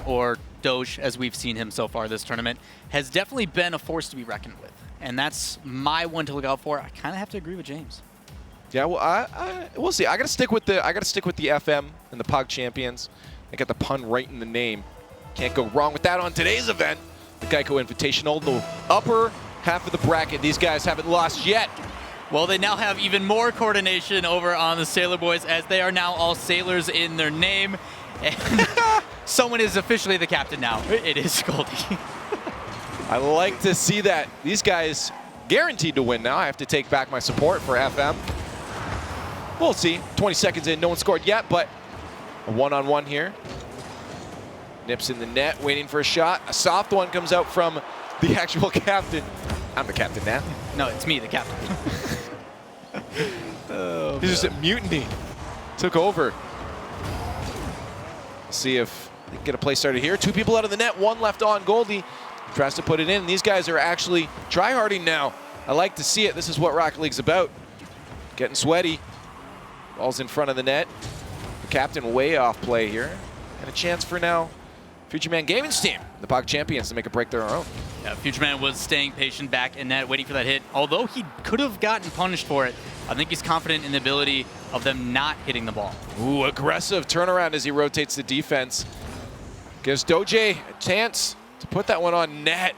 or Doge, as we've seen him so far this tournament, has definitely been a force to be reckoned with. And that's my one to look out for. I kind of have to agree with James. Yeah, well, we'll see. I gotta stick with the FM and the PogChampions. I got the pun right in the name. Can't go wrong with that on today's event. The Geico Invitational, the upper half of the bracket. These guys haven't lost yet. Well, they now have even more coordination over on the Sailor Boys, as they are now all sailors in their name. And someone is officially the captain now. It is Goldie. I like to see that. These guys guaranteed to win now. I have to take back my support for FM. We'll see. 20 seconds in, no one scored yet, but a one-on-one here. Nips in the net, waiting for a shot. A soft one comes out from the actual captain. I'm the captain now. No, it's me, the captain. Oh, he's just at mutiny. Took over. See if they can get a play started here. 2 people out of the net, 1 left on. Goldie tries to put it in. These guys are actually try-harding now. I like to see it. This is what Rocket League's about. Getting sweaty. Ball's in front of the net. The captain way off play here. And a chance for now Future Man Gaming's team, the PogChampions, to make a break their own. Yeah, Future Man was staying patient back in net, waiting for that hit. Although he could have gotten punished for it, I think he's confident in the ability of them not hitting the ball. Ooh, aggressive turnaround as he rotates the defense. Gives Doge a chance to put that one on net.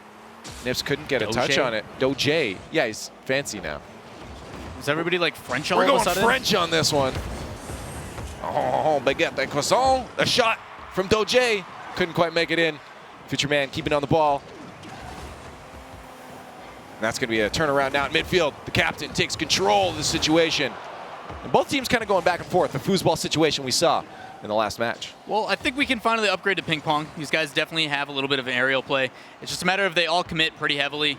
Nips couldn't get a touch on it. Doge. Yeah, he's fancy now. Is everybody like French all of a We're sudden? going French on this one. Oh, baguette and croissant. A shot from Doge. Couldn't quite make it in. Future Man keeping on the ball. And that's going to be a turnaround now at midfield. The captain takes control of the situation. And both teams kind of going back and forth. The foosball situation we saw in the last match. Well, I think we can finally upgrade to ping pong. These guys definitely have a little bit of an aerial play. It's just a matter of they all commit pretty heavily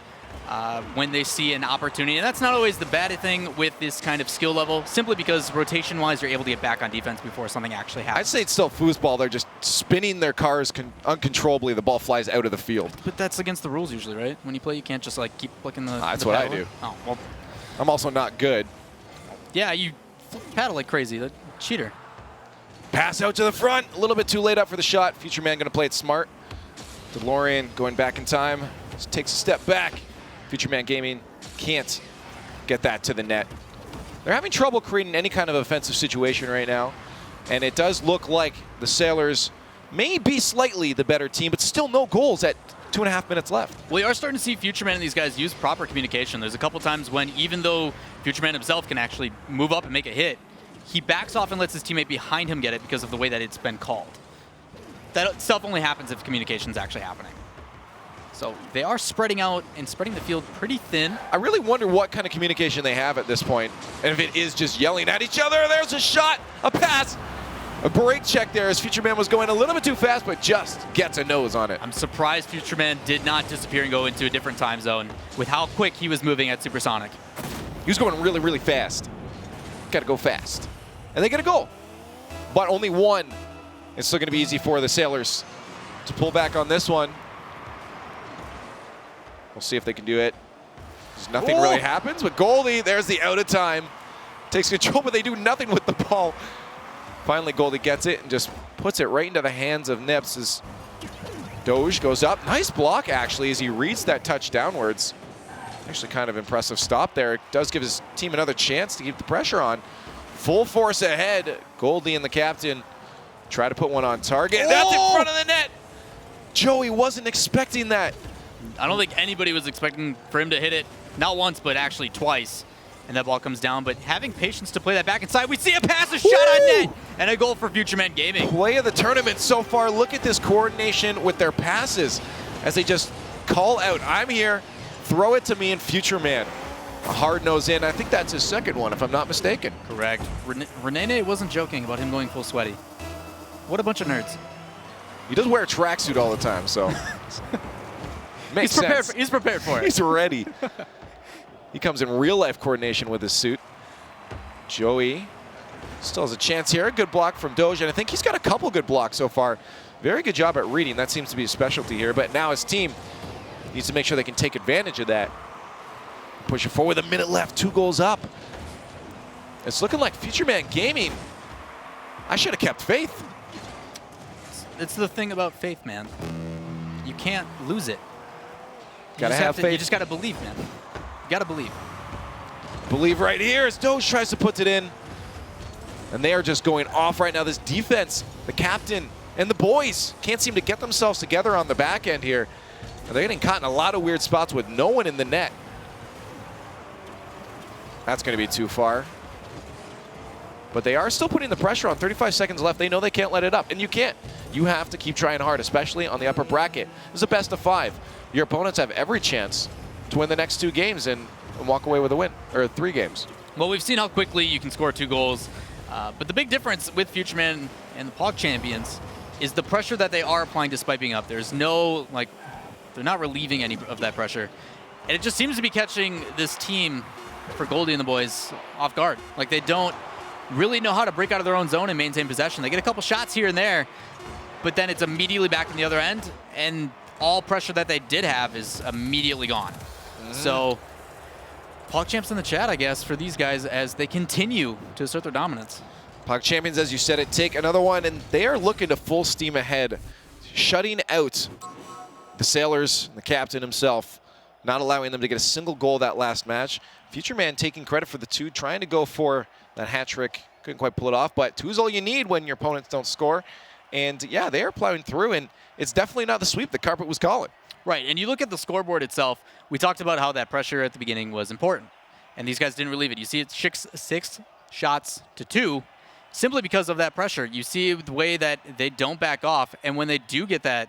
when they see an opportunity. And that's not always the bad thing with this kind of skill level, simply because rotation-wise, you're able to get back on defense before something actually happens. I'd say it's still foosball. They're just spinning their cars uncontrollably. The ball flies out of the field. But that's against the rules usually, right? When you play, you can't just like keep flicking the That's the what I paddle. do. Oh, well. I'm also not good. Yeah, you paddle like crazy. The cheater. Pass out to the front. A little bit too late up for the shot. Future Man going to play it smart. DeLorean going back in time. Just takes a step back. Future Man Gaming can't get that to the net. They're having trouble creating any kind of offensive situation right now. And it does look like the Sailors may be slightly the better team, but still no goals at 2.5 minutes left. We are starting to see Future Man and these guys use proper communication. There's a couple times when even though Future Man himself can actually move up and make a hit, he backs off and lets his teammate behind him get it because of the way that it's been called. That stuff only happens if communication's actually happening. So they are spreading out and spreading the field pretty thin. I really wonder what kind of communication they have at this point. And if it is just yelling at each other, there's a shot, a pass, a break check there as Future Man was going a little bit too fast, but just gets a nose on it. I'm surprised Future Man did not disappear and go into a different time zone with how quick he was moving at Supersonic. He was going really, really fast. Got to go fast. And they get a goal. But only one. It's still going to be easy for the Sailors to pull back on this one. We'll see if they can do it. Just nothing really happens, but Goldie, there's the out of time. Takes control, but they do nothing with the ball. Finally, Goldie gets it and just puts it right into the hands of Nips as Doge goes up. Nice block, actually, as he reads that touch downwards. Actually kind of impressive stop there. It does give his team another chance to keep the pressure on. Full force ahead. Goldie and the captain try to put one on target. That's in front of the net. Joey wasn't expecting that. I don't think anybody was expecting for him to hit it, not once, but actually twice. And that ball comes down, but having patience to play that back inside, we see a pass, a shot on net, and a goal for Future Man Gaming. Play of the tournament so far. Look at this coordination with their passes as they just call out, I'm here, throw it to me, and Future Man. A hard nose in. I think that's his second one, if I'm not mistaken. Correct. Renee wasn't joking about him going full sweaty. What a bunch of nerds. He does wear a tracksuit all the time, so makes sense. He's prepared for it. He's ready. He comes in real-life coordination with his suit. Joey still has a chance here. A good block from Doge, and I think he's got a couple good blocks so far. Very good job at reading. That seems to be a specialty here, but now his team needs to make sure they can take advantage of that. Push it forward, a minute left, 2 goals up. It's looking like Future Man Gaming. I should have kept faith. it's the thing about faith, man. You can't lose it. Gotta have faith. You just gotta believe, man. You gotta believe. Believe right here as Doge tries to put it in. And they are just going off right now. This defense, the captain, and the boys can't seem to get themselves together on the back end here. And they're getting caught in a lot of weird spots with no one in the net. That's going to be too far. But they are still putting the pressure on. 35 seconds left. They know they can't let it up. And you can't. You have to keep trying hard, especially on the upper bracket. This is a best of 5. Your opponents have every chance to win the next 2 games and walk away with a win, or 3 games. Well, we've seen how quickly you can score 2 goals. But the big difference with FutureMan and the PogChampions is the pressure that they are applying despite being up. There's no, like, they're not relieving any of that pressure. And it just seems to be catching this team, for Goldie and the boys, off guard. Like, they don't really know how to break out of their own zone and maintain possession. They get a couple shots here and there, but then it's immediately back on the other end, and all pressure that they did have is immediately gone. So, PogChamps in the chat, I guess, for these guys as they continue to assert their dominance. PogChampions, as you said it, take another one, and they are looking to full steam ahead, shutting out the Sailors, the captain himself, not allowing them to get a single goal that last match. FutureMan taking credit for the 2, trying to go for that hat trick. Couldn't quite pull it off, but 2 is all you need when your opponents don't score. And yeah, they are plowing through, and it's definitely not the sweep the carpet was calling. Right, and you look at the scoreboard itself, we talked about how that pressure at the beginning was important, and these guys didn't relieve it. You see it's 6 shots to 2 simply because of that pressure. You see the way that they don't back off, and when they do get that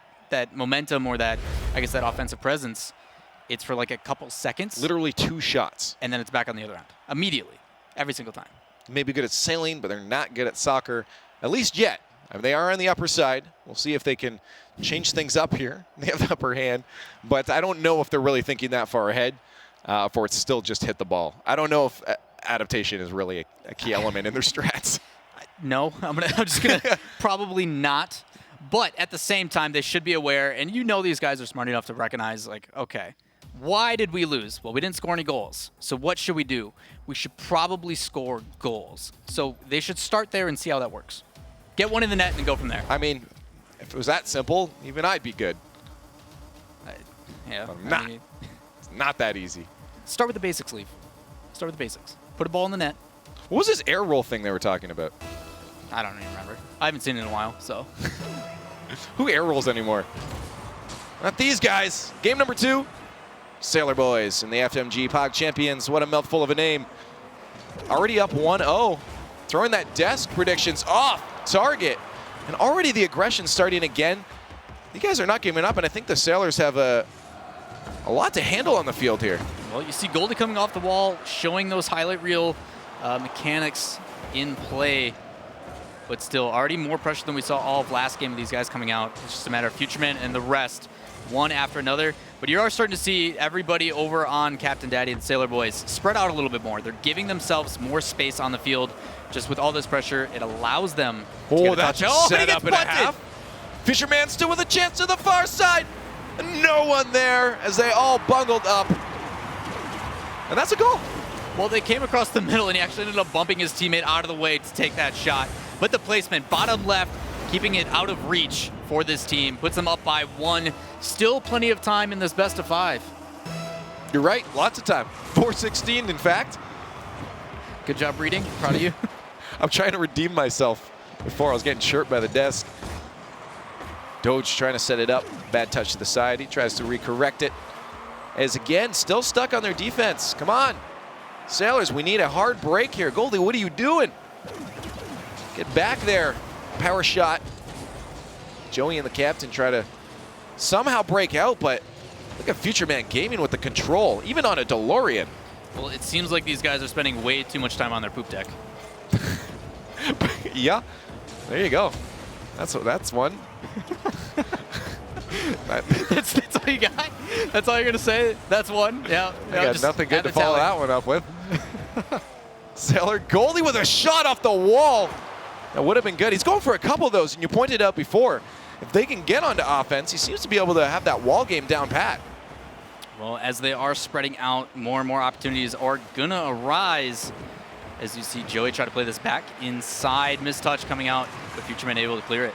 momentum or that, I guess, that offensive presence, it's for like a couple seconds. Literally 2 shots. And then it's back on the other end, immediately, every single time. Maybe good at sailing, but they're not good at soccer, at least yet. I mean, they are on the upper side. We'll see if they can change things up here. They have the upper hand, but I don't know if they're really thinking that far ahead for it to still just hit the ball. I don't know if adaptation is really a key element in their strats. No, I'm just going to probably not. But at the same time, they should be aware, and you know these guys are smart enough to recognize, like, okay, why did we lose? Well, we didn't score any goals. So what should we do? We should probably score goals. So they should start there and see how that works. Get one in the net and go from there. I mean, if it was that simple, even I'd be good. Yeah. I mean, it's not that easy. Start with the basics, Leaf. Start with the basics. Put a ball in the net. What was this air roll thing they were talking about? I don't even remember. I haven't seen it in a while, so. Who air rolls anymore? Not these guys. Game number 2. Sailor Boys and the FMG PogChampions. What a mouthful of a name. Already up 1-0. Throwing that desk predictions off target. And already the aggression starting again. You guys are not giving up, and I think the Sailors have a lot to handle on the field here. Well, you see Goldie coming off the wall, showing those highlight reel mechanics in play. But still, already more pressure than we saw all of last game of these guys coming out. It's just a matter of FutureMan and the rest, one after another. But you are starting to see everybody over on Captain Daddy and Sailor Boys spread out a little bit more. They're giving themselves more space on the field. Just with all this pressure, it allows them to get a touch. That's set up and a half. FutureMan still with a chance to the far side. No one there as they all bungled up. And that's a goal. Well, they came across the middle, and he actually ended up bumping his teammate out of the way to take that shot. But the placement, bottom left, keeping it out of reach for this team. Puts them up by 1. Still plenty of time in this best of 5. You're right, lots of time. 4:16, in fact. Good job reading. Proud of you. I'm trying to redeem myself before I was getting chirped by the desk. Doge trying to set it up. Bad touch to the side. He tries to recorrect it. As again, still stuck on their defense. Come on. Sailors, we need a hard break here. Goldie, what are you doing? Get back there. Power shot. Joey and the captain try to somehow break out, but look at FutureMan Gaming with the control, even on a DeLorean. Well, it seems like these guys are spending way too much time on their poop deck. Yeah, there you go. That's one. That's all you got? That's all you're going to say? That's one? Yeah. I got nothing good to follow that one up with. Sailor Goldie with a shot off the wall. That would have been good. He's going for a couple of those, and you pointed out before, if they can get onto offense, he seems to be able to have that wall game down pat. Well, as they are spreading out, more and more opportunities are going to arise. As you see Joey try to play this back inside. Mistouch coming out, but FutureMan able to clear it.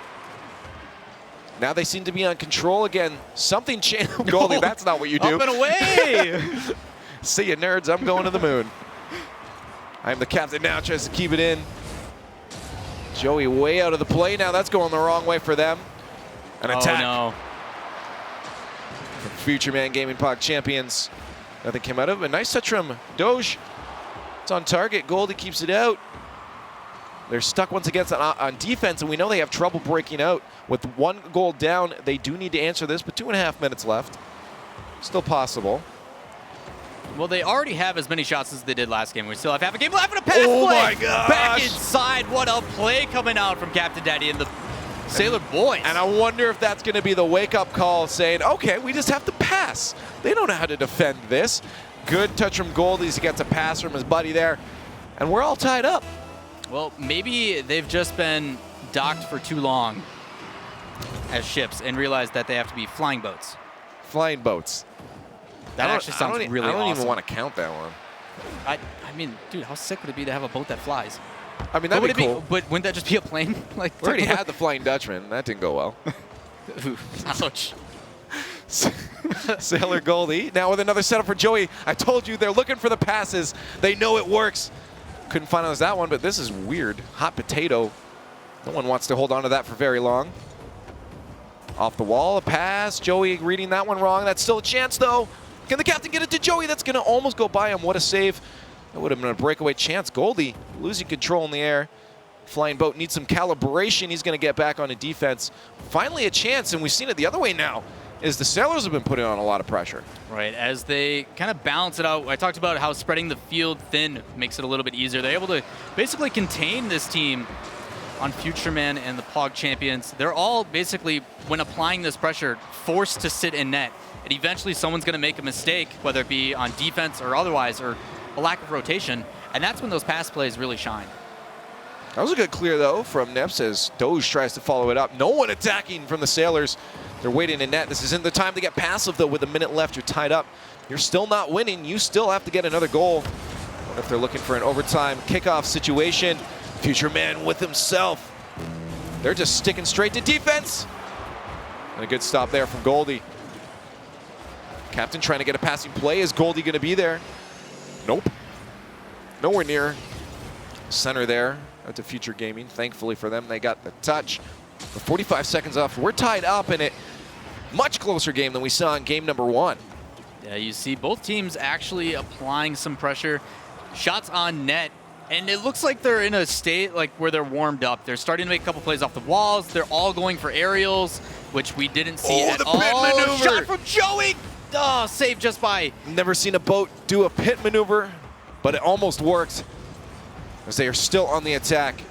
Now they seem to be on control again. Something changed. Goldie, that's not what you do. Up and away! See you, nerds. I'm going to the moon. I'm the captain now, tries to keep it in. Joey way out of the play now. That's going the wrong way for them. An attack. Oh, no. From Future Man Gaming PogChampions. Nothing came out of it. A nice touch from Doge. It's on target. Goldie keeps it out. They're stuck once again on defense, and we know they have trouble breaking out. With 1 goal down, they do need to answer this, but 2.5 minutes left. Still possible. Well, they already have as many shots as they did last game. We still have half a game left, and a pass Oh play. my gosh. Back inside. What a play coming out from Captain Daddy and the Sailor boys. And I wonder if that's going to be the wake-up call saying, okay, we just have to pass. They don't know how to defend this. Good touch from Goldie. He gets a pass from his buddy there. And we're all tied up. Well, maybe they've just been docked for too long as ships and realized that they have to be flying boats. Flying boats. That actually sounds really awesome. I don't even want to count that one. I mean, dude, how sick would it be to have a boat that flies? I mean, that'd be cool. But wouldn't that just be a plane? Like, we already had the Flying Dutchman. That didn't go well. Ouch. Sailor Goldie. Now with another setup for Joey. I told you, they're looking for the passes. They know it works. Couldn't finalize that one, but this is weird. Hot potato. No one wants to hold on to that for very long. Off the wall, a pass. Joey reading that one wrong. That's still a chance, though. Can the captain get it to Joey? That's going to almost go by him. What a save. That would have been a breakaway chance. Goldie losing control in the air. Flying boat needs some calibration. He's going to get back onto defense. Finally a chance, and we've seen it the other way now, is the Sailors have been putting on a lot of pressure. Right, as they kind of balance it out. I talked about how spreading the field thin makes it a little bit easier. They're able to basically contain this team on Future Man and the PogChampions. They're all basically, when applying this pressure, forced to sit in net. And eventually someone's going to make a mistake, whether it be on defense or otherwise, or a lack of rotation. And that's when those pass plays really shine. That was a good clear, though, from Nips as Doge tries to follow it up. No one attacking from the Sailors. They're waiting in net. This isn't the time to get passive, though. With a minute left, you're tied up. You're still not winning. You still have to get another goal. What if they're looking for an overtime kickoff situation? Future Man with himself. They're just sticking straight to defense. And a good stop there from Goldie. Captain trying to get a passing play. Is Goldie going to be there? Nope. Nowhere near center there at the Future Gaming. Thankfully for them, they got the touch. With 45 seconds left, we're tied up in it. Much closer game than we saw in game number 1. Yeah, you see both teams actually applying some pressure. Shots on net, and it looks like they're in a state like where they're warmed up. They're starting to make a couple plays off the walls. They're all going for aerials, which we didn't see at all. Pit maneuver. Shot from Joey. Oh, saved just by. Never seen a boat do a pit maneuver, but it almost worked as they are still on the attack.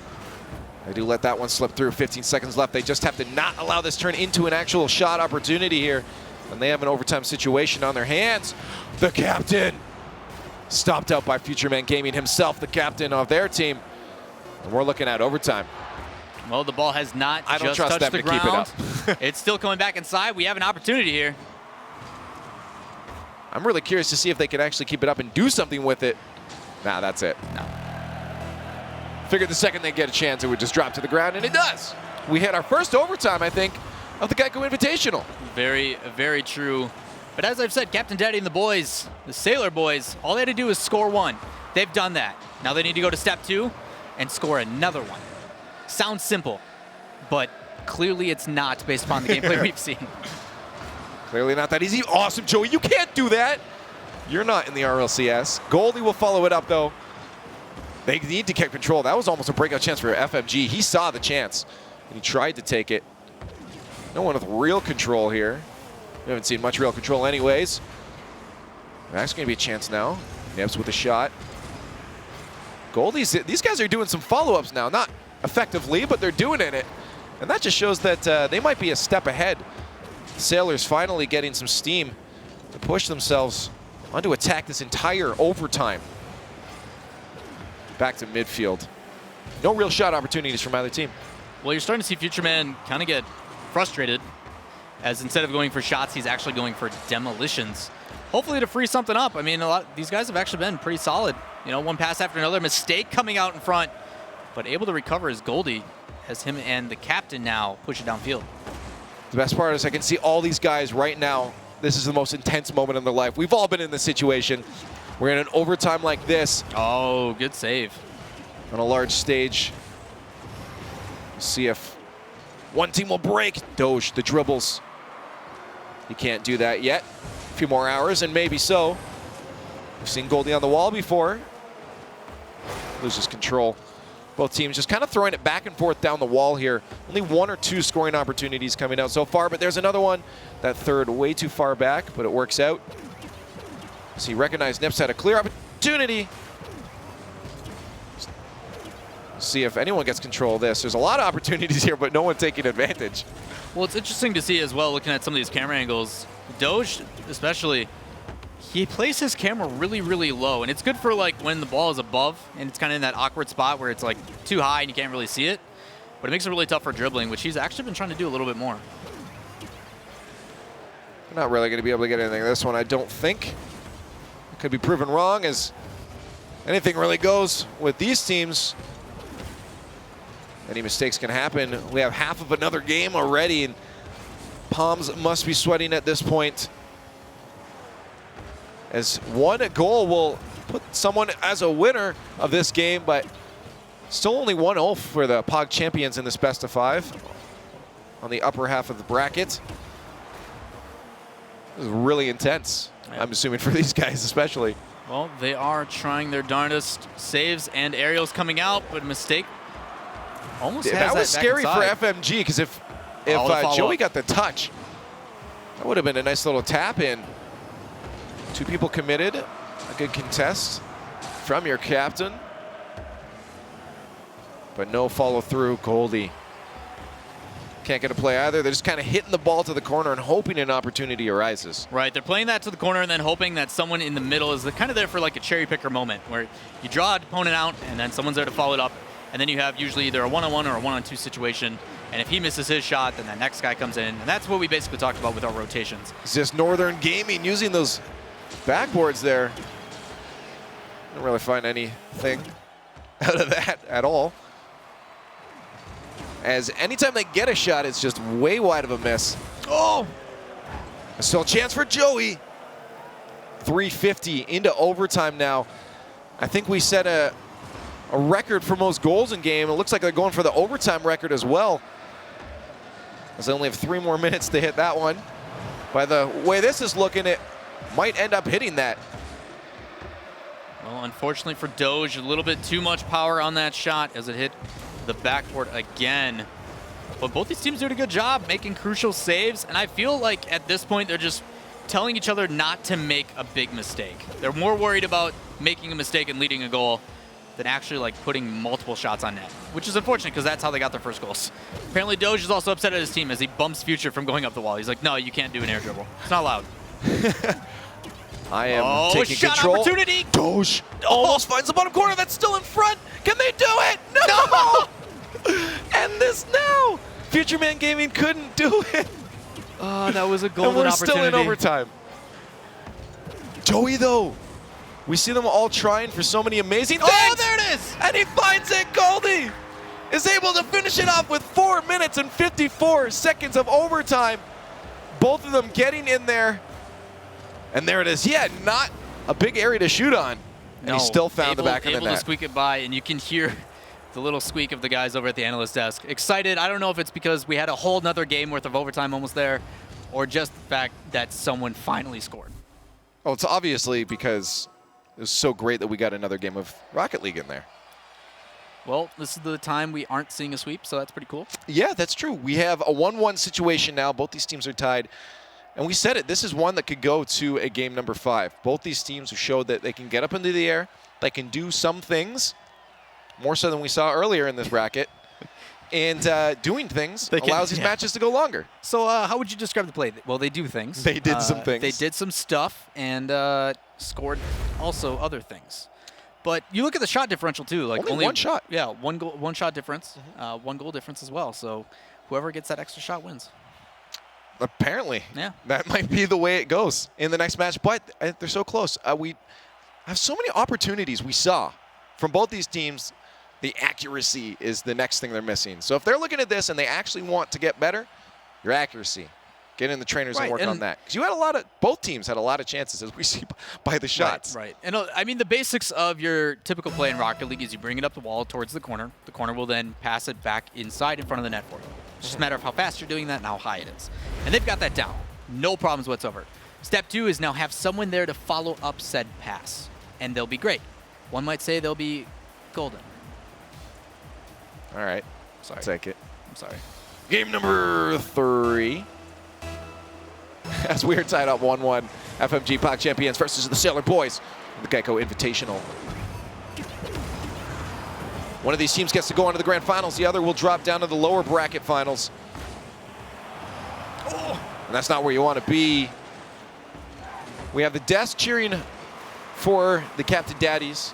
They do let that one slip through. 15 seconds left. They just have to not allow this turn into an actual shot opportunity here. And they have an overtime situation on their hands. The captain stopped out by Future Man Gaming himself, the captain of their team. And we're looking at overtime. Well, the ball has not I don't just trust touched them the to ground. keep it up. It's still coming back inside. We have an opportunity here. I'm really curious to see if they can actually keep it up and do something with it. Nah, that's it. No. Figured the second they get a chance, it would just drop to the ground, and it does. We hit our first overtime, I think, of the Geico Invitational. Very, very true. But as I've said, Captain Daddy and the boys, the Sailor boys, all they had to do is score one. They've done that. Now they need to go to step 2 and score another one. Sounds simple, but clearly it's not based upon the gameplay we've seen. Clearly not that easy. Awesome, Joey. You can't do that. You're not in the RLCS. Goldie will follow it up, though. They need to get control. That was almost a breakout chance for FMG. He saw the chance, and he tried to take it. No one with real control here. We haven't seen much real control anyways. That's going to be a chance now. Nips with a shot. Goldie's, these guys are doing some follow-ups now. Not effectively, but they're doing it. And that just shows that they might be a step ahead. Sailors finally getting some steam to push themselves on to attack this entire overtime. Back to midfield. No real shot opportunities from either team. Well, you're starting to see Future Man kind of get frustrated, as instead of going for shots, he's actually going for demolitions. Hopefully to free something up. I mean, these guys have actually been pretty solid. You know, one pass after another, mistake coming out in front, but able to recover is Goldie, as him and the captain now push it downfield. The best part is I can see all these guys right now. This is the most intense moment in their life. We've all been in this situation. We're in an overtime like this. Oh, good save. On a large stage. See if one team will break. Doge, the dribbles. He can't do that yet. A few more hours, and maybe so. We've seen Goldie on the wall before. Loses control. Both teams just kind of throwing it back and forth down the wall here. Only 1 or 2 scoring opportunities coming out so far, but there's another one. That third way too far back, but it works out. So you recognize Nips had a clear opportunity. See if anyone gets control of this. There's a lot of opportunities here, but no one taking advantage. Well, it's interesting to see as well, looking at some of these camera angles. Doge, especially, he plays his camera really, really low, and it's good for like when the ball is above and it's kind of in that awkward spot where it's like too high and you can't really see it. But it makes it really tough for dribbling, which he's actually been trying to do a little bit more. Not really going to be able to get anything this one, I don't think. Could be proven wrong, as anything really goes with these teams. Any mistakes can happen. We have half of another game already, and palms must be sweating at this point. As one goal will put someone as a winner of this game, but still only 1-0 for the PogChampions in this best of 5 on the upper half of the bracket. This is really intense, yeah. I'm assuming, for these guys especially. Well, they are trying their darndest. Saves and aerials coming out, but mistake almost has that was scary for inside. FMG, because if Joey got the touch, that would have been a nice little tap in. 2 people committed. A good contest from your captain. But no follow through. Goldie can't get a play either. They're just kind of hitting the ball to the corner and hoping an opportunity arises. Right, they're playing that to the corner and then hoping that someone in the middle is kind of there for like a cherry picker moment where you draw an opponent out and then someone's there to follow it up. And then you have usually either a 1-on-1 or a 1-on-2 situation. And if he misses his shot, then that next guy comes in. And that's what we basically talked about with our rotations. It's just Northern Gaming using those backboards there. Don't really find anything out of that at all. As anytime they get a shot, it's just way wide of a miss. Oh! Still a chance for Joey. 3:50 into overtime now. I think we set a record for most goals in game. It looks like they're going for the overtime record as well, as they only have 3 more minutes to hit that one. By the way this is looking, it might end up hitting that. Well, unfortunately for Doge, a little bit too much power on that shot as it hit the backboard again. But both these teams did a good job making crucial saves, and I feel like at this point they're just telling each other not to make a big mistake. They're more worried about making a mistake and leading a goal than actually like putting multiple shots on net, which is unfortunate because that's how they got their first goals. Apparently Doge is also upset at his team as he bumps Future from going up the wall. He's like, no, you can't do an air dribble. It's not allowed. I am taking shot control. Opportunity. Doge almost finds the bottom corner. That's still in front. Can they do it? No! And this now. Future Man Gaming couldn't do it. Oh, that was a golden and we're opportunity. Still in overtime. Joey, though. We see them all trying for so many amazing things. Oh, there it is! And he finds it. Goldie is able to finish it off with 4 minutes and 54 seconds of overtime. Both of them getting in there. And there it is. Yeah, not a big area to shoot on. And he still found the back of the net. Able to squeak it by, and you can hear the little squeak of the guys over at the analyst desk. Excited. I don't know if it's because we had a whole nother game worth of overtime almost there, or just the fact that someone finally scored. Oh, it's obviously because it was so great that we got another game of Rocket League in there. Well, this is the time we aren't seeing a sweep, so that's pretty cool. Yeah, that's true. We have a 1-1 situation now. Both these teams are tied. And we said it, this is one that could go to a game number 5. Both these teams have showed that they can get up into the air, they can do some things, more so than we saw earlier in this bracket. And doing things allows these matches to go longer. So how would you describe the play? Well, they do things. They did some things. They did some stuff and scored also other things. But you look at the shot differential too. Like only 1 shot. Yeah, one shot difference, 1 goal difference as well. So whoever gets that extra shot wins. Apparently. Yeah. That might be the way it goes in the next match. But they're so close. We have so many opportunities we saw from both these teams. The accuracy is the next thing they're missing. So if they're looking at this and they actually want to get better, your accuracy. Get in the trainers and Right, work on that. Because you had both teams had a lot of chances, as we see by the shots. Right. And I mean, the basics of your typical play in Rocket League is you bring it up the wall towards the corner. The corner will then pass it back inside in front of the net for you. It's just a matter of how fast you're doing that and how high it is. And they've got that down. No problems whatsoever. Step 2 is now have someone there to follow up said pass. And they'll be great. One might say they'll be golden. All right. Sorry. I'll take it. I'm sorry. Game number 3. As we are tied up 1-1, FMG PogChampions versus the Sailor Boys in the Geico Invitational. One of these teams gets to go on to the grand finals. The other will drop down to the lower bracket finals. Oh, and that's not where you want to be. We have the desk cheering for the Captain Daddies.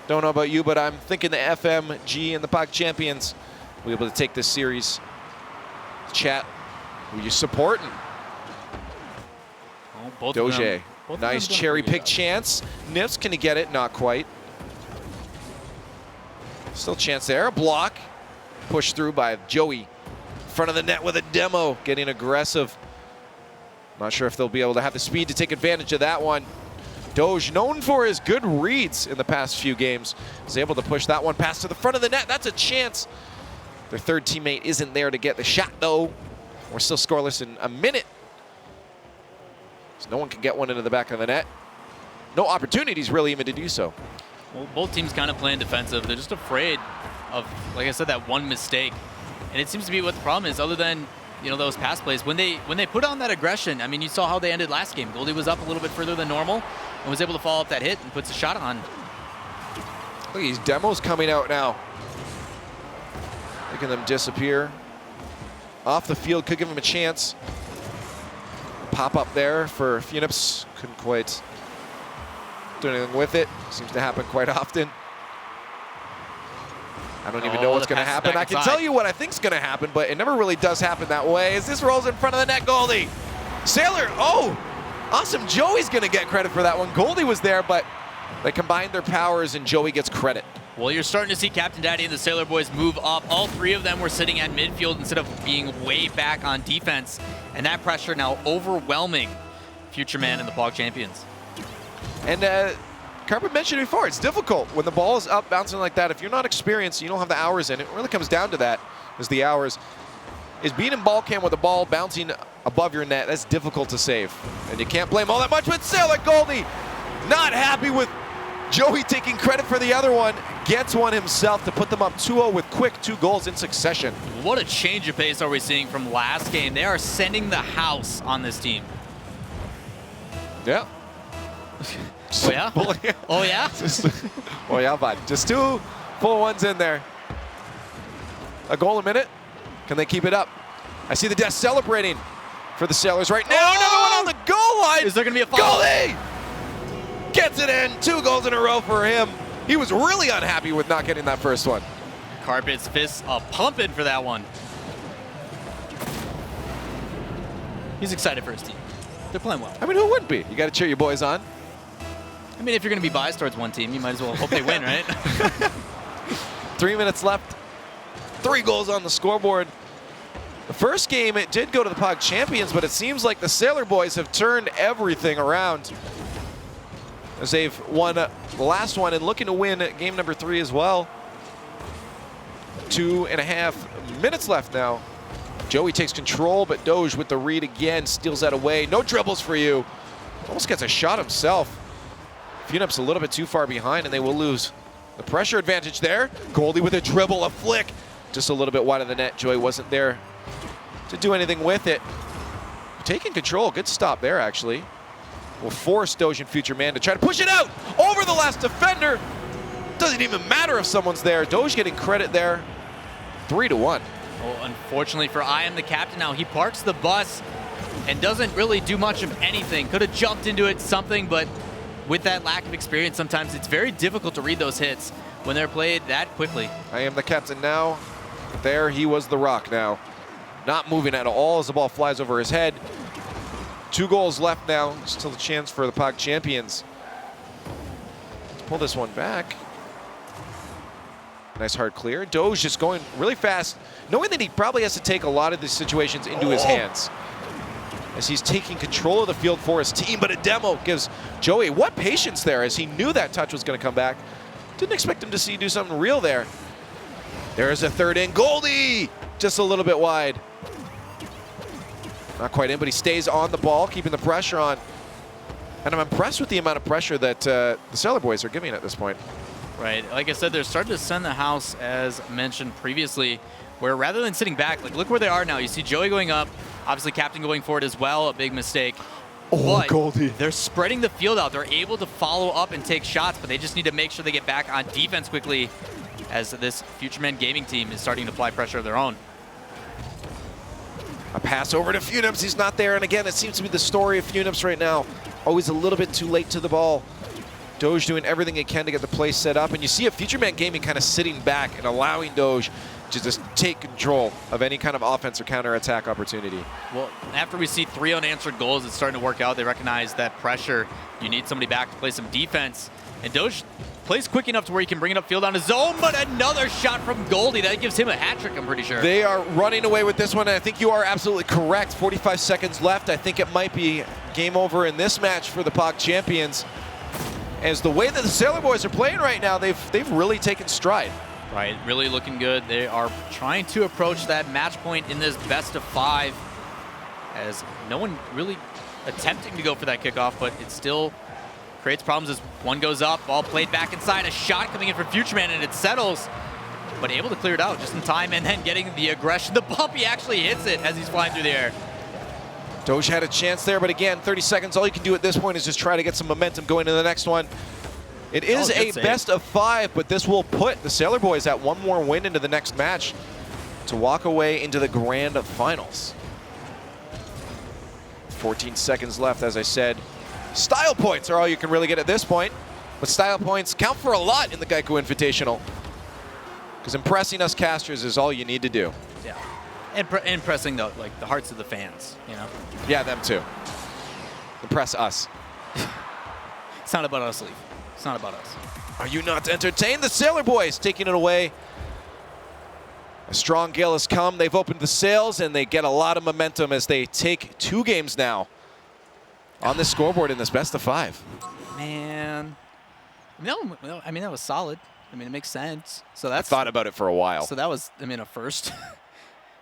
Don't know about you, but I'm thinking the FMG and the PogChampions will be able to take this series. Chat, who you supporting? Both Doge, both nice cherry pick chance. Nips, can he get it? Not quite. Still chance there. A block. Pushed through by Joey. Front of the net with a demo. Getting aggressive. Not sure if they'll be able to have the speed to take advantage of that one. Doge, known for his good reads in the past few games, is able to push that one past to the front of the net. That's a chance. Their third teammate isn't there to get the shot, though. We're still scoreless in a minute. So no one can get one into the back of the net. No opportunities really even to do so. Well, both teams kind of playing defensive. They're just afraid of, like I said, that one mistake. And it seems to be what the problem is, other than, you know, those pass plays. When they put on that aggression, I mean, you saw how they ended last game. Goldie was up a little bit further than normal and was able to follow up that hit and puts a shot on. Look at these demos coming out now. Making them disappear. Off the field, could give him a chance. Pop up there for Funips. Couldn't quite do anything with it. Seems to happen quite often. I don't even know what's going to happen. I can tell you what I think's going to happen, but it never really does happen that way. As this rolls in front of the net, Goldie. Sailor, oh, awesome. Joey's going to get credit for that one. Goldie was there, but they combined their powers, and Joey gets credit. Well, you're starting to see Captain Daddy and the Sailor Boys move up. All three of them were sitting at midfield instead of being way back on defense. And that pressure now overwhelming Future Man and the PogChampions. And Carpet mentioned it before, it's difficult when the ball is up bouncing like that. If you're not experienced, you don't have the hours in it. It really comes down to that, is the hours. Is being in ball cam with the ball bouncing above your net, that's difficult to save. And you can't blame all that much, but Sailor Goldie not happy with Joey taking credit for the other one. Gets one himself to put them up 2-0 with quick 2 goals in succession. What a change of pace are we seeing from last game. They are sending the house on this team. Yeah. Oh, yeah? Oh, yeah? Oh, yeah, bud. Just 2 full ones in there. A goal a minute. Can they keep it up? I see the desk celebrating for the Sailors right now. Oh! Another one on the goal line. Is there going to be a foul? Goalie gets it in. 2 goals in a row for him. He was really unhappy with not getting that first one. Carpet's fists pumping for that one. He's excited for his team. They're playing well. I mean, who wouldn't be? You got to cheer your boys on. I mean, if you're going to be biased towards one team, you might as well hope they win, right? 3 minutes left. 3 goals on the scoreboard. The first game, it did go to the PogChampions, but it seems like the Sailor Boys have turned everything around, as they've won the last one and looking to win game number 3 as well. 2.5 minutes left now. Joey takes control, but Doge with the read again, steals that away. No dribbles for you. Almost gets a shot himself. Funup's a little bit too far behind, and they will lose the pressure advantage there. Goldie with a dribble, a flick. Just a little bit wide of the net. Joey wasn't there to do anything with it. Taking control, good stop there actually. Will force Doge and Future Man to try to push it out over the last defender. Doesn't even matter if someone's there. Doge getting credit there. 3-1. Oh, unfortunately for I Am the Captain now, he parks the bus and doesn't really do much of anything. Could have jumped into it, something, but with that lack of experience, sometimes it's very difficult to read those hits when they're played that quickly. I Am the Captain now. There, he was the rock now. Not moving at all as the ball flies over his head. 2 goals left now. Still a chance for the PogChampions. Let's pull this one back. Nice hard clear. Doge just going really fast. knowing that he probably has to take a lot of these situations into his hands as he's taking control of the field for his team. But a demo gives Joey what patience there, as he knew that touch was going to come back. Didn't expect him to do something real there. There's a third in. Goldie just a little bit wide. Not quite in, but he stays on the ball, keeping the pressure on. And I'm impressed with the amount of pressure that the Sailor Boys are giving at this point. Right. Like I said, they're starting to send the house, as mentioned previously, where rather than sitting back, like look where they are now. You see Joey going up, obviously Captain going forward as well, a big mistake. Oh, but Goldie. They're spreading the field out. They're able to follow up and take shots, but they just need to make sure they get back on defense quickly, as this Futureman gaming team is starting to apply pressure of their own. A pass over to Funips. He's not there. And again, it seems to be the story of Funips right now. Always a little bit too late to the ball. Doge doing everything he can to get the play set up. And you see a Futureman gaming kind of sitting back and allowing Doge to just take control of any kind of offense or counter-attack opportunity. Well, after we see 3 unanswered goals, it's starting to work out. They recognize that pressure. You need somebody back to play some defense. And Doge plays quick enough to where he can bring it upfield on his own, but another shot from Goldie. That gives him a hat trick, I'm pretty sure. They are running away with this one, and I think you are absolutely correct. 45 seconds left. I think it might be game over in this match for the PogChampions. As the way that the Sailor Boys are playing right now, they've really taken stride. Right, really looking good. They are trying to approach that match point in this best of 5, as no one really attempting to go for that kickoff, but it still creates problems as one goes up, ball played back inside, a shot coming in for Futureman, and it settles, but able to clear it out just in time, and then getting the aggression. The bump, he actually hits it as he's flying through the air. Doge had a chance there, but again, 30 seconds. All you can do at this point is just try to get some momentum going to the next one. It is a best of 5, but this will put the Sailor Boys at one more win into the next match to walk away into the grand finals. 14 seconds left, as I said. Style points are all you can really get at this point, but style points count for a lot in the Geico Invitational, because impressing us casters is all you need to do. Yeah, and impressing the hearts of the fans, you know. Yeah, them too. Impress us. It's not about us, Leaf. It's not about us. Are you not entertained? The Sailor Boys taking it away. A strong gale has come. They've opened the sails, and they get a lot of momentum as they take 2 games now on the scoreboard in this best of 5. Man, I mean that was solid. I mean, it makes sense. So that's I thought about it for a while. So that was, I mean, a first.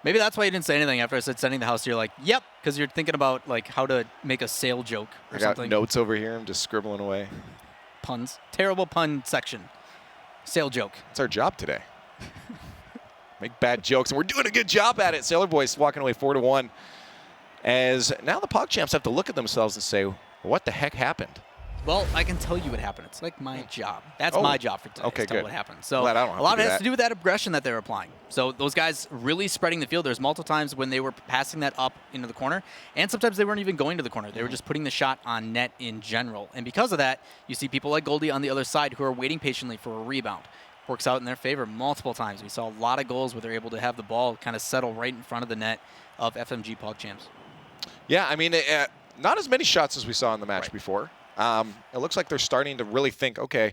Maybe that's why you didn't say anything after I said sending the house. You're like, yep, because you're thinking about like how to make a sail joke or something. I got notes over here. I'm just scribbling away. Puns. Terrible pun section. Sail joke. It's our job today. Make bad jokes, and we're doing a good job at it. Sailor Boys walking away 4-1. As now the PogChamps have to look at themselves and say, what the heck happened? Well, I can tell you what happened. It's like my job. That's my job for today. Okay, to tell good. What happened. So Glad I don't have a lot to of do it has that. to do with that aggression that they were applying. So those guys really spreading the field. There's multiple times when they were passing that up into the corner, and sometimes they weren't even going to the corner. They were just putting the shot on net in general. And because of that, you see people like Goldie on the other side who are waiting patiently for a rebound. Works out in their favor multiple times. We saw a lot of goals where they're able to have the ball kind of settle right in front of the net of FMG PogChamps. Yeah, I mean, not as many shots as we saw in the match before. It looks like they're starting to really think, okay,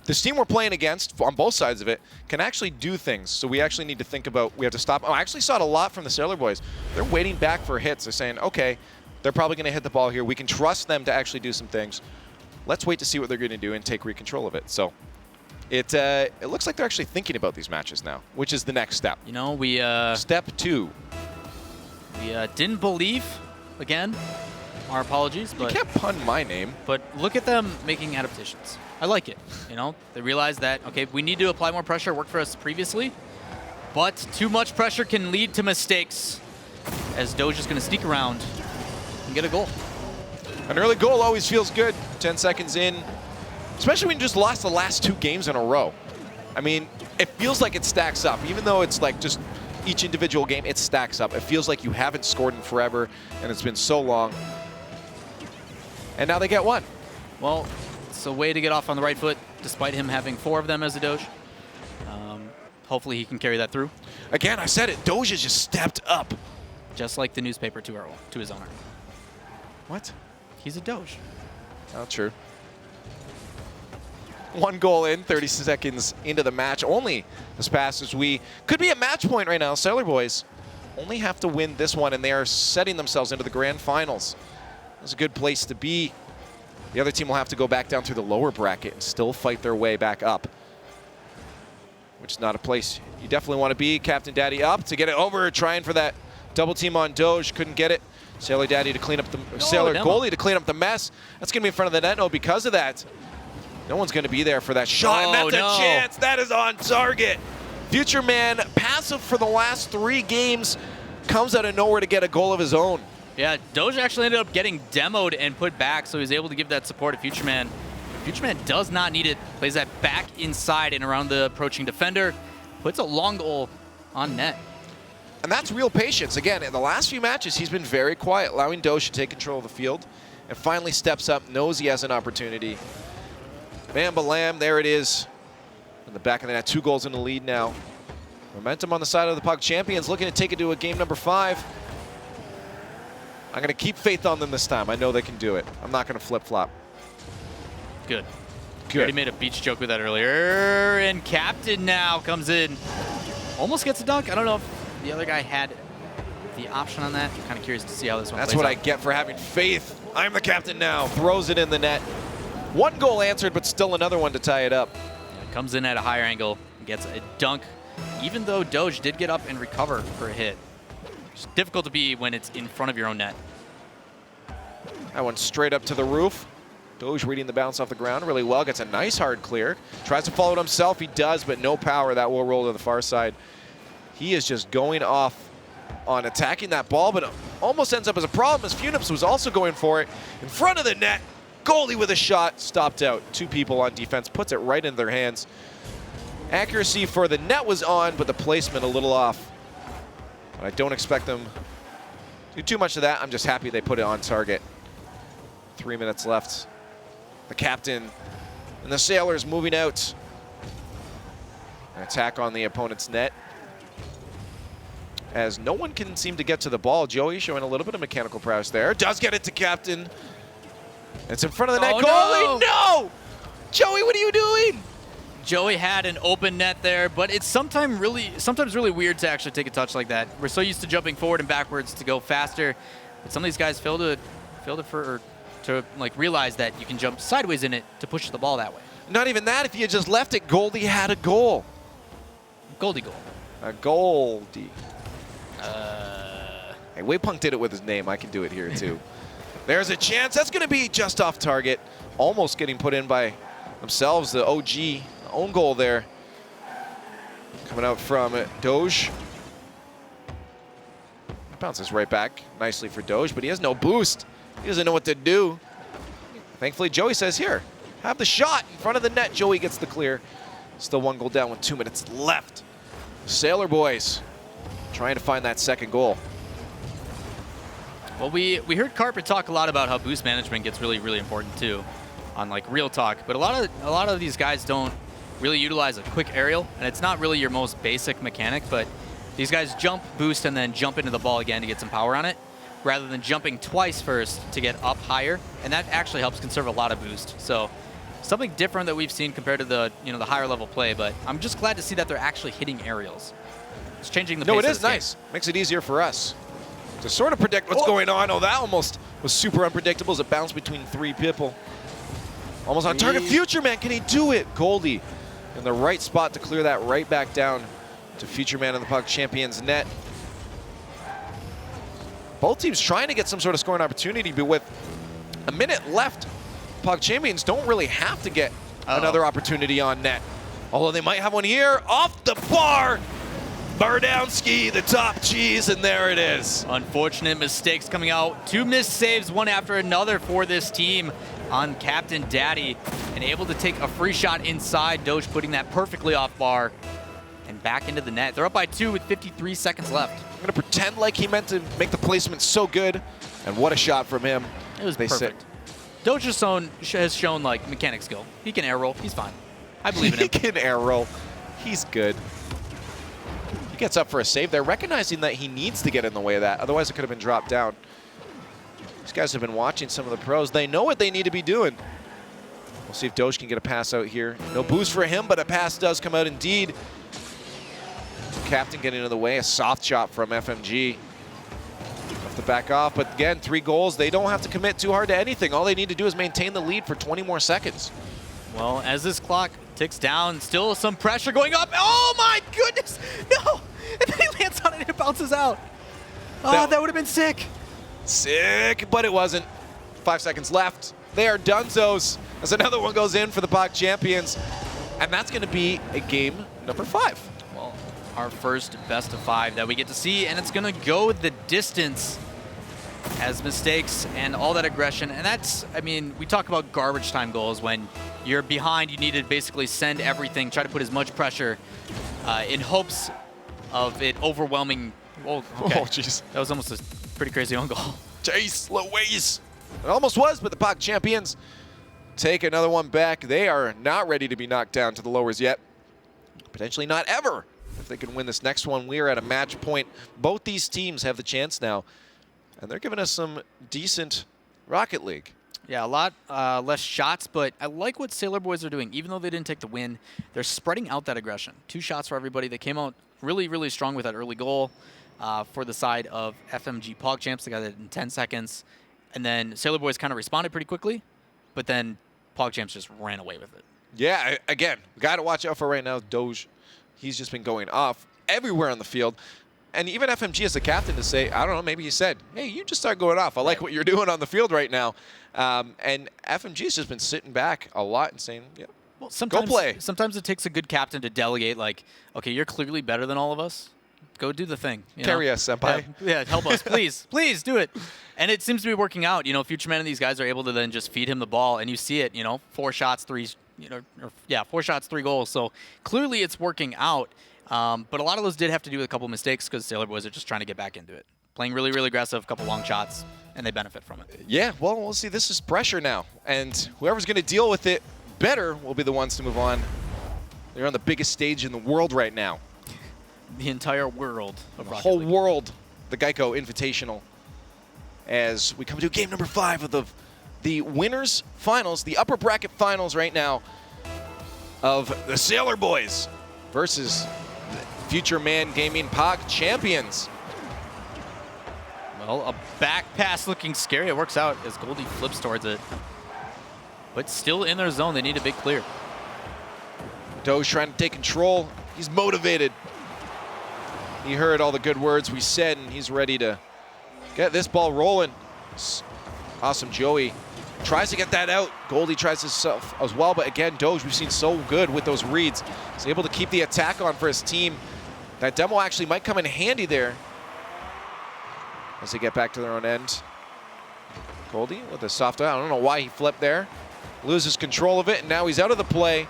this team we're playing against on both sides of it can actually do things. So we actually need to think about, we have to stop. Oh, I actually saw it a lot from the Sailor Boys. They're waiting back for hits. They're saying, okay, they're probably going to hit the ball here. We can trust them to actually do some things. Let's wait to see what they're going to do and take control of it. So it looks like they're actually thinking about these matches now, which is the next step. You know, we Step 2. We didn't believe, again, our apologies, but You can't pun my name. But look at them making adaptations. I like it. You know, they realize that, okay, we need to apply more pressure. It worked for us previously, but too much pressure can lead to mistakes, as Doge is going to sneak around and get a goal. An early goal always feels good. 10 seconds in, especially when you just lost the last 2 games in a row. I mean, it feels like it stacks up. Even though it's like just each individual game, it stacks up. It feels like you haven't scored in forever, and it's been so long. And now they get 1. Well, it's a way to get off on the right foot, despite him having 4 of them as a Doge. Hopefully he can carry that through. Again, I said it. Doge has just stepped up. Just like the newspaper to his owner. What? He's a Doge. Not true. 1 goal in, 30 seconds into the match. Only as fast as we could be a match point right now. Sailor Boys only have to win this one, and they are setting themselves into the grand finals. That's a good place to be. The other team will have to go back down through the lower bracket and still fight their way back up, which is not a place you definitely want to be. Captain Daddy up to get it over, trying for that double team on Doge, couldn't get it. Sailor Daddy to clean up the Sailor goalie to clean up the mess. That's going to be in front of the net. No, because of that, no one's going to be there for that shot. And that's a chance. That is on target. Future Man, passive for the last 3 games, comes out of nowhere to get a goal of his own. Yeah, Doge actually ended up getting demoed and put back, so he was able to give that support to Future Man. Future Man does not need it. Plays that back inside and around the approaching defender. Puts a long goal on net. And that's real patience. Again, in the last few matches, he's been very quiet, allowing Doge to take control of the field, and finally steps up, knows he has an opportunity. Bam, balam, there it is. In the back of the net, 2 goals in the lead now. Momentum on the side of the PogChampions, looking to take it to a game number 5. I'm going to keep faith on them this time. I know they can do it. I'm not going to flip-flop. Good. Good. Already made a beach joke with that earlier. And Captain now comes in. Almost gets a dunk. I don't know if the other guy had the option on that. I'm kind of curious to see how this one plays out. That's what I get for having faith. I'm the captain now. Throws it in the net. 1 goal answered, but still another one to tie it up. Yeah, comes in at a higher angle, gets a dunk, even though Doge did get up and recover for a hit. It's difficult to be when it's in front of your own net. That one straight up to the roof. Doge reading the bounce off the ground really well. Gets a nice hard clear. Tries to follow it himself. He does, but no power. That will roll to the far side. He is just going off on attacking that ball, but it almost ends up as a problem as Funips was also going for it. In front of the net, goalie with a shot, stopped out. 2 people on defense, puts it right into their hands. Accuracy for the net was on, but the placement a little off. But I don't expect them to do too much of that. I'm just happy they put it on target. 3 minutes left. The captain and the Sailors moving out. An attack on the opponent's net, as no one can seem to get to the ball. Joey showing a little bit of mechanical prowess there. Does get it to captain. It's in front of the net. Goalie, no! Joey, what are you doing? Joey had an open net there, but it's sometimes really weird to actually take a touch like that. We're so used to jumping forward and backwards to go faster, but some of these guys fail to like realize that you can jump sideways in it to push the ball that way. Not even that. If you had just left it, Goldie had a goal. Goldie goal. A Goldie. Hey, Waypunk did it with his name. I can do it here too. There's a chance. That's going to be just off target. Almost getting put in by themselves. The OG own goal there. Coming out from Doge. Bounces right back nicely for Doge, but he has no boost. He doesn't know what to do. Thankfully, Joey says, here, have the shot in front of the net. Joey gets the clear. Still 1 goal down with 2 minutes left. Sailor Boys trying to find that second goal. Well, we heard Carpet talk a lot about how boost management gets really, really important too, on like real talk. But a lot of these guys don't really utilize a quick aerial, and it's not really your most basic mechanic. But these guys jump, boost, and then jump into the ball again to get some power on it, rather than jumping twice first to get up higher, and that actually helps conserve a lot of boost. So something different that we've seen compared to the the higher level play. But I'm just glad to see that they're actually hitting aerials. It's changing the pace. No, it is nice. Makes it easier for us to sort of predict what's going on. Oh, that almost was super unpredictable as it bounced between 3 people. Almost on target. Future Man, can he do it? Goldie in the right spot to clear that right back down to Future Man in the PogChampions net. Both teams trying to get some sort of scoring opportunity, but with a minute left, PogChampions don't really have to get another opportunity on net. Although they might have one here. Off the bar! Bardowski, the top cheese, and there it is. Unfortunate mistakes coming out. 2 missed saves, one after another for this team on Captain Daddy. And able to take a free shot inside. Doge putting that perfectly off bar and back into the net. They're up by 2 with 53 seconds left. I'm going to pretend like he meant to make the placement so good. And what a shot from him. It was perfect. Doge has shown like mechanic skill. He can air roll. He's fine. I believe in him. He can air roll. He's good. He gets up for a save there, recognizing that he needs to get in the way of that. Otherwise, it could have been dropped down. These guys have been watching some of the pros. They know what they need to be doing. We'll see if Doge can get a pass out here. No boost for him, but a pass does come out indeed. Captain getting in the way, a soft shot from FMG. Have to back off, but again, 3 goals. They don't have to commit too hard to anything. All they need to do is maintain the lead for 20 more seconds. Well, as this clock ticks down, still some pressure going up. Oh my goodness, no! And then he lands on it and it bounces out. Oh, that would have been sick. Sick, but it wasn't. 5 seconds left. They are dunzos as another one goes in for the PogChampions. And that's going to be a game number 5. Well, our first best of 5 that we get to see, and it's going to go the distance as mistakes and all that aggression. And that's, I mean, we talk about garbage time goals. When you're behind, you need to basically send everything, try to put as much pressure in hopes of it overwhelming. Oh, okay. Oh, jeez. That was almost a pretty crazy own goal. Jeez Louise. It almost was, but the PogChampions take another one back. They are not ready to be knocked down to the lowers yet. Potentially not ever. If they can win this next one, we are at a match point. Both these teams have the chance now, and they're giving us some decent Rocket League. Yeah, a lot less shots, but I like what Sailor Boys are doing. Even though they didn't take the win, they're spreading out that aggression. 2 shots for everybody. They came out really, really strong with that early goal for the side of FMG PogChamps. They got it in 10 seconds. And then Sailor Boys kind of responded pretty quickly, but then PogChamps just ran away with it. Yeah, again, the guy to watch out for right now, Doge. He's just been going off everywhere on the field. And even FMG as the captain to say, I don't know, maybe he said, hey, you just start going off. I like what you're doing on the field right now. And FMG's just been sitting back a lot and saying, yeah, well, sometimes, go play. Sometimes it takes a good captain to delegate, like, okay, you're clearly better than all of us. Go do the thing. Carry us, senpai. Yeah, help us, please. Please do it. And it seems to be working out. You know, Future Man and these guys are able to then just feed him the ball, and you see it, 4 shots, 3, 4 shots, 3 goals. So clearly it's working out. But a lot of those did have to do with a couple mistakes because Sailor Boys are just trying to get back into it. Playing really, really aggressive, a couple long shots, and they benefit from it. Yeah, well, we'll see. This is pressure now. And whoever's going to deal with it better will be the ones to move on. They're on the biggest stage in the world right now. The entire world of Rocket whole League. world, the Geico Invitational. As we come to game number 5 of the winners finals, the upper bracket finals right now of the Sailor Boys versus the Future Man Gaming PogChampions. Well, a back pass looking scary. It works out as Goldie flips towards it. But still in their zone, they need a big clear. Doge trying to take control. He's motivated. He heard all the good words we said, and he's ready to get this ball rolling. Awesome Joey tries to get that out. Goldie tries himself as well, but again, Doge, we've seen so good with those reads. He's able to keep the attack on for his team. That demo actually might come in handy there as they get back to their own end. Goldie with a soft, I don't know why he flipped there. Loses control of it, and now he's out of the play.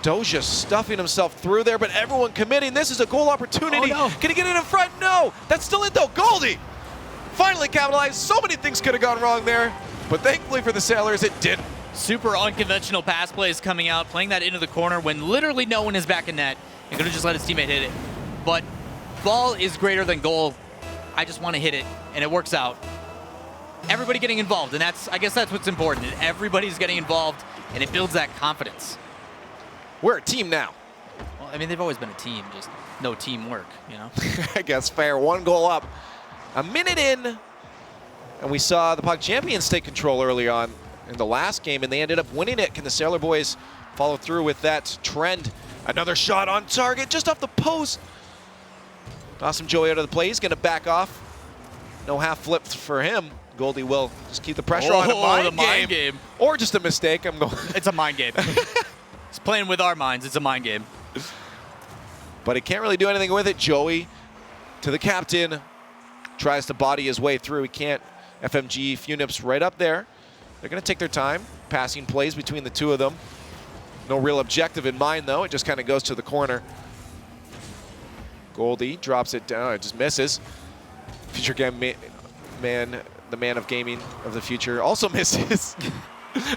Doge just stuffing himself through there, but everyone committing. This is a goal opportunity. Oh, no. Can he get it in front? No, that's still it though. Goldie finally capitalized. So many things could have gone wrong there, but thankfully for the Sailors, it didn't. Super unconventional pass plays coming out, playing that into the corner when literally no one is back in net. He could have just let his teammate hit it. But ball is greater than goal. I just want to hit it, and it works out. Everybody getting involved, and I guess that's what's important. Everybody's getting involved, and it builds that confidence. We're a team now. Well, I mean, they've always been a team, just no teamwork, I guess fair. 1 goal up. A minute in, and we saw the PogChampions take control early on in the last game, and they ended up winning it. Can the Sailor Boys follow through with that trend? Another shot on target, just off the post. Awesome Joey out of the play. He's going to back off. No half flips for him. Goldie will just keep the pressure on. The mind game. Or just a mistake. I'm going. It's a mind game. It's playing with our minds. It's a mind game. But he can't really do anything with it. Joey to the captain. Tries to body his way through. He can't. FMG, Funips right up there. They're going to take their time. Passing plays between the two of them. No real objective in mind, though. It just kind of goes to the corner. Goldie drops it down. It just misses. Future game man, the man of gaming of the future, also misses.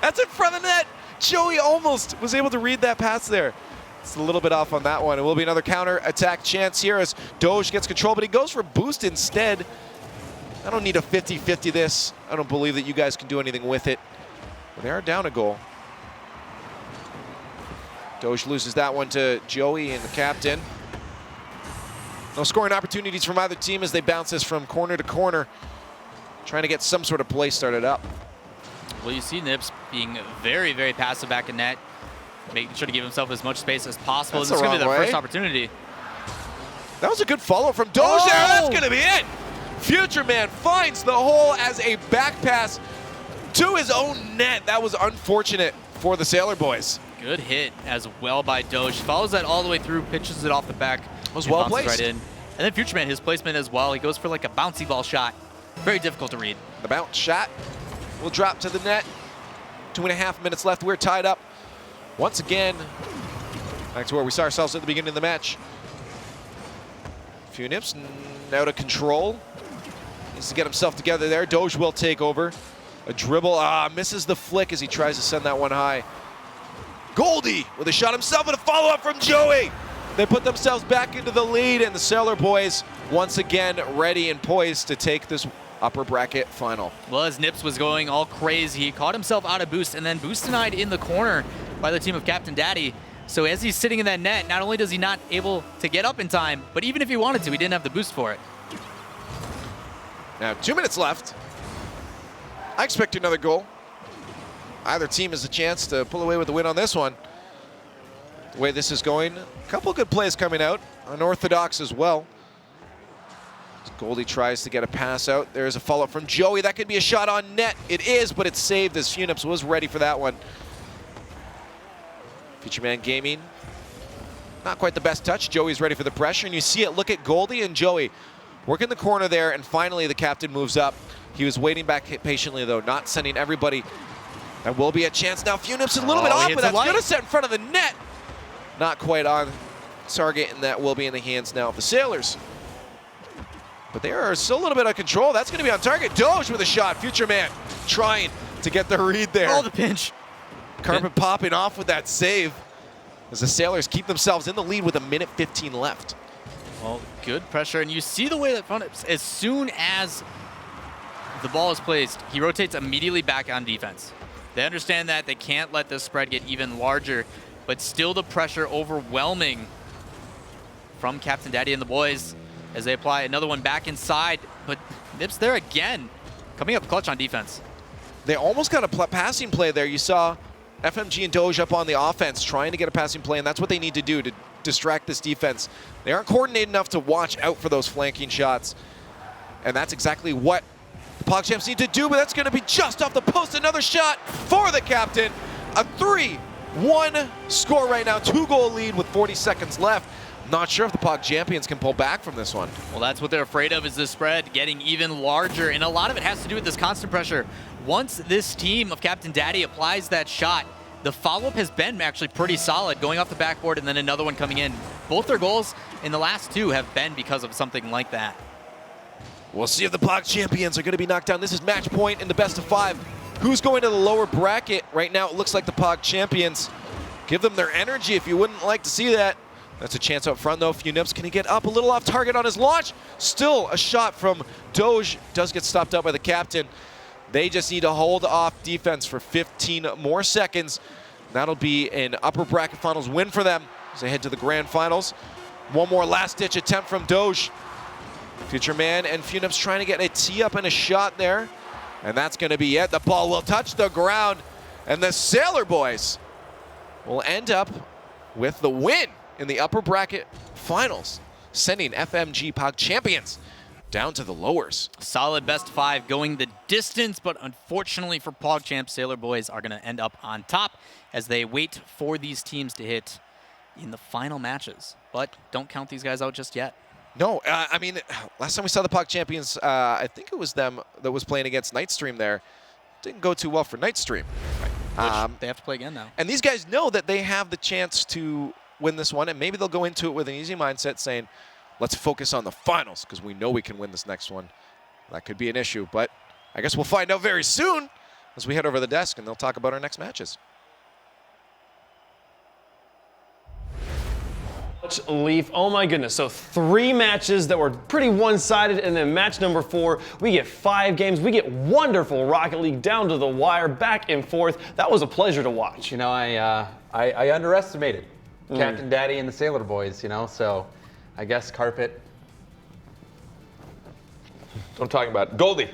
That's in front of the net. Joey almost was able to read that pass there. It's a little bit off on that one. It will be another counter-attack chance here as Doge gets control, but he goes for boost instead. I don't need a 50-50 this. I don't believe that you guys can do anything with it. But they are down a goal. Doge loses that one to Joey and the captain. No scoring opportunities from either team as they bounce this from corner to corner, trying to get some sort of play started up. Well, you see Nips being very, very passive back in net, making sure to give himself as much space as possible. This is going to be their first opportunity. That was a good follow from Doge there. That's going to be it. Future Man finds the hole as a back pass to his own net. That was unfortunate for the Sailor Boys. Good hit as well by Doge. Follows that all the way through, pitches it off the back. Was well placed. Right in. And then Future Man, his placement as well. He goes for like a bouncy ball shot. Very difficult to read. The bounce shot will drop to the net. 2.5 minutes left. We're tied up. Once again, back to where we saw ourselves at the beginning of the match. Funips out of control. Needs to get himself together there. Doge will take over. A dribble, misses the flick as he tries to send that one high. Goldie with a shot himself and a follow-up from Joey. They put themselves back into the lead, and the Sailor Boys once again ready and poised to take this upper bracket final. Well, as Nips was going all crazy, he caught himself out of boost, and then boost denied in the corner by the team of Captain Daddy. So as he's sitting in that net, not only does he not able to get up in time, but even if he wanted to, he didn't have the boost for it. Now 2 minutes left. I expect another goal. Either team has a chance to pull away with the win on this one. The way this is going, a couple good plays coming out. Unorthodox as well. Goldie tries to get a pass out. There's a follow-up from Joey. That could be a shot on net. It is, but it's saved as Funips was ready for that one. Future Man Gaming, not quite the best touch. Joey's ready for the pressure, and you see it. Look at Goldie and Joey working the corner there, and finally the captain moves up. He was waiting back patiently, though, not sending everybody. That will be a chance now. Funips is a little bit off, but that's going to set in front of the net. Not quite on target, and that will be in the hands now of the Sailors. But they are still a little bit out of control. That's going to be on target. Doge with a shot. Future Man trying to get the read there. Oh, the pinch. Carpet popping off with that save as the Sailors keep themselves in the lead with 1:15 left. Well, good pressure, and you see the way that Funips, as soon as the ball is placed, he rotates immediately back on defense. They understand that they can't let this spread get even larger, but still the pressure overwhelming from Captain Daddy and the boys as they apply another one back inside. But Nips there again, coming up clutch on defense. They almost got a passing play there. You saw FMG and Doge up on the offense trying to get a passing play, and that's what they need to do to distract this defense. They aren't coordinated enough to watch out for those flanking shots, and that's exactly what the PogChamps need to do, but that's going to be just off the post. Another shot for the captain. A 3-1 score right now, 2-goal lead with 40 seconds left. Not sure if the PogChampions can pull back from this one. Well, that's what they're afraid of, is the spread getting even larger, and a lot of it has to do with this constant pressure. Once this team of Captain Daddy applies that shot, the follow-up has been actually pretty solid, going off the backboard and then another one coming in. Both their goals in the last two have been because of something like that. We'll see if the PogChampions are going to be knocked down. This is match point in the best of 5. Who's going to the lower bracket? Right now it looks like the PogChampions. Give them their energy if you wouldn't like to see that. That's a chance up front, though. Funips, can he get up a little off target on his launch? Still a shot from Doge. Does get stopped up by the captain. They just need to hold off defense for 15 more seconds. That'll be an upper bracket finals win for them as they head to the grand finals. One more last-ditch attempt from Doge. Future Man and Funips trying to get a tee up and a shot there. And that's going to be it. The ball will touch the ground. And the Sailor Boys will end up with the win in the upper bracket finals, sending FMG PogChampions down to the lowers. Solid best 5 going the distance, but unfortunately for PogChamps, Sailor Boys are going to end up on top as they wait for these teams to hit in the final matches. But don't count these guys out just yet. No, I mean, last time we saw the PogChampions, I think it was them that was playing against Nightstream there. Didn't go too well for Nightstream. Which they have to play again now. And these guys know that they have the chance to win this one, and maybe they'll go into it with an easy mindset saying, let's focus on the finals because we know we can win this next one. That could be an issue, but I guess we'll find out very soon as we head over the desk and they'll talk about our next matches. Leaf. Oh my goodness. So 3 matches that were pretty one-sided, and then match number 4, we get 5 games. We get wonderful Rocket League down to the wire, back and forth. That was a pleasure to watch. You know, I underestimated Captain Daddy and the Sailor Boys, you know, so I guess carpet. I'm talking about. Goldie,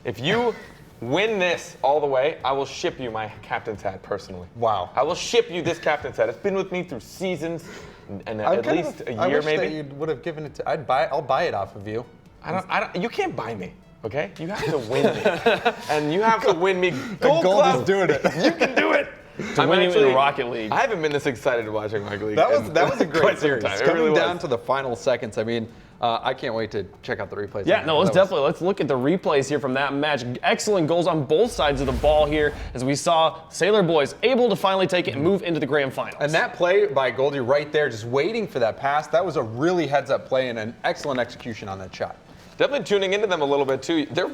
if you win this all the way, I will ship you my captain's hat personally. Wow. I will ship you this captain's hat. It's been with me through seasons and at least a year, maybe. That you would have given it to. I'll buy it off of you. You can't buy me, okay? You have to win me, and you have to win me. Gold is doing it. You can do it. I'm winning in Rocket League. I haven't been this excited watching Rocket League. That was a great series. Coming really down to the final seconds, I mean, I can't wait to check out the replays. Yeah, no, let's look at the replays here from that match. Excellent goals on both sides of the ball here, as we saw Sailor Boys able to finally take it and move into the grand finals. And that play by Goldie right there, just waiting for that pass, that was a really heads-up play and an excellent execution on that shot. Definitely tuning into them a little bit too. They're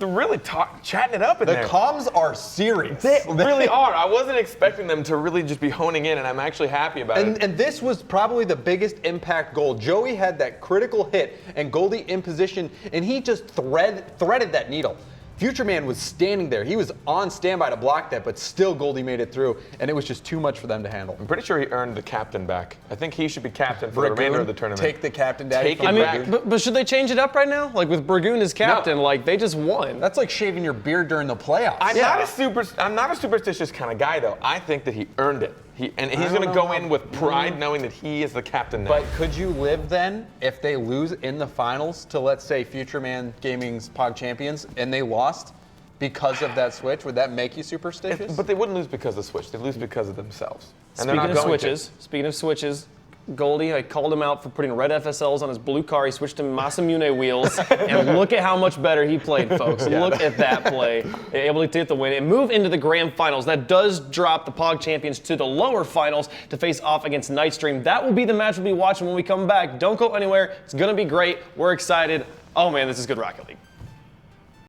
really chatting it up in there. The comms are serious. They really are. I wasn't expecting them to really just be honing in, and I'm actually happy about it. And this was probably the biggest impact goal. Joey had that critical hit, and Goldie in position, and he just threaded that needle. Future Man was standing there. He was on standby to block that, but still Goldie made it through, and it was just too much for them to handle. I'm pretty sure he earned the captain back. I think he should be captain for the remainder of the tournament. Take the captain, Daddy. Take it back. But should they change it up right now? Like with Burgoon as captain, like they just won. That's like shaving your beard during the playoffs. I'm not a superstitious kind of guy, though. I think that he earned it. He's going to go in with pride, knowing that he is the captain now. But could you live then if they lose in the finals to, let's say, Future Man Gaming's PogChampions, and they lost because of that switch? Would that make you superstitious? But they wouldn't lose because of the switch. They lose because of themselves. And Speaking of switches, Goldie, I called him out for putting red FSLs on his blue car. He switched to Masamune wheels, and look at how much better he played, folks. Look at that play. Able to get the win and move into the grand finals. That does drop the PogChampions to the lower finals to face off against Nightstream. That will be the match we'll be watching when we come back. Don't go anywhere. It's going to be great. We're excited. Oh, man, this is good Rocket League.